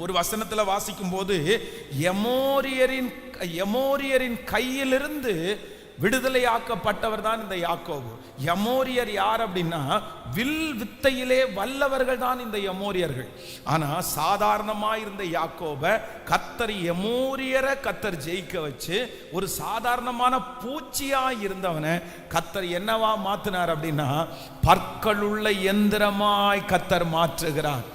ஒரு வசனத்துல வாசிக்கும் போது எமோரியரின் கையிலிருந்து விடுதலையாக்கப்பட்டவர் தான் இந்த யாக்கோபு. எமோரியர் யார் அப்படின்னா, வில் வித்தையிலே வல்லவர்கள் தான் இந்த எமோரியர்கள். ஆனா சாதாரணமா இருந்த யாக்கோப கர்த்தர் எமோரியரை கர்த்தர் ஜெயிக்க வச்சு ஒரு சாதாரணமான பூச்சியா இருந்தவனை கர்த்தர் என்னவா மாத்தினார் அப்படின்னா, பற்களுள்ள எந்திரமாய் கர்த்தர் மாற்றுகிறார்.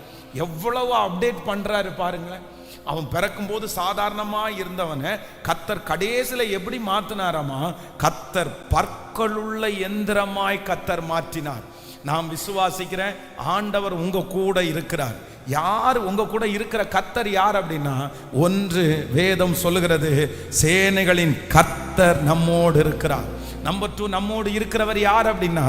எவ்வளவு அப்டேட் பண்றாரு பாருங்களேன். அவன் பிறக்கும் போது சாதாரணமா இருந்தவனை கர்த்தர் கடைசியில எப்படி மாத்தினாராமா, கர்த்தர் பற்களுள்ள எந்திரமாய் கர்த்தர் மாற்றினார். நான் விசுவாசிக்கிறேன், ஆண்டவர் உங்க கூட இருக்கிறார். யார் உங்க கூட இருக்கிற கர்த்தர் யார் அப்படின்னா, ஒன்று வேதம் சொல்லுகிறது, சேனைகளின் கர்த்தர் நம்மோடு இருக்கிறார். நம்பர் 2, நம்மோடு இருக்கிறவர் யார் அப்படின்னா,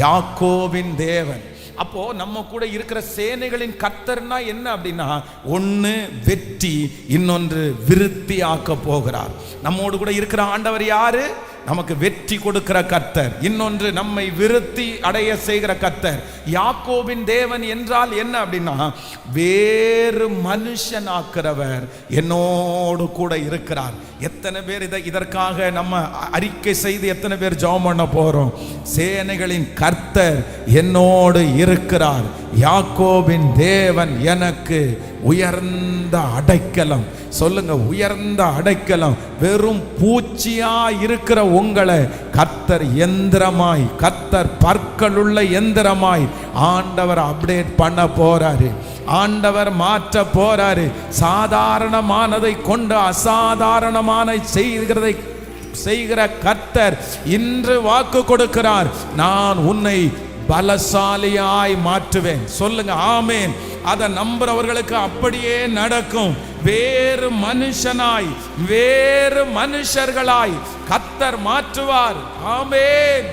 யாக்கோபின் தேவன். அப்போ நம்ம கூட இருக்கிற சேனைகளின் கர்த்தர்னா என்ன அப்படின்னா, ஒன்று வெற்றி, இன்னொன்று விருத்தி ஆக்க போகிறார். நம்மோடு கூட இருக்கிற ஆண்டவர் யாரு? நமக்கு வெற்றி கொடுக்கிற கர்த்தர். இன்னொன்று நம்மை விருத்தி அடைய செய்கிற கர்த்தர். யாக்கோபின் தேவன் என்றால் என்ன அப்படின்னா, வேறு மனுஷன் ஆக்கிறவர் என்னோடு கூட இருக்கிறார். எத்தனை பேர் இதற்காக நம்ம அறிக்கை செய்து எத்தனை பேர் ஜெபம் பண்ண போறோம்? சேனைகளின் கர்த்தர் என்னோடு இருக்கிறார். யாக்கோபின் தேவன் எனக்கு உயர்ந்த அடைக்கலம். சொல்லுங்க, உயர்ந்த அடைக்கலம். வெறும் பூச்சியா இருக்கிற உங்களை கர்த்தர் எந்திரமாய், கர்த்தர் பற்களுள்ள எந்திரமாய் ஆண்டவர் அப்டேட் பண்ண போறாரு. ஆண்டவர் மாற்ற போறாரு. சாதாரணமானதை கொண்டு அசாதாரணமான செய்கிற கர்த்தர் இன்று வாக்கு கொடுக்கிறார், நான் உன்னை பலசாலியாய் மாற்றுவேன். சொல்லுங்க ஆமேன். அதை நம்புறவர்களுக்கு அப்படியே நடக்கும். வேறு மனுஷனாய், வேறு மனுஷர்களாய் கர்த்தர் மாற்றுவார். ஆமேன்.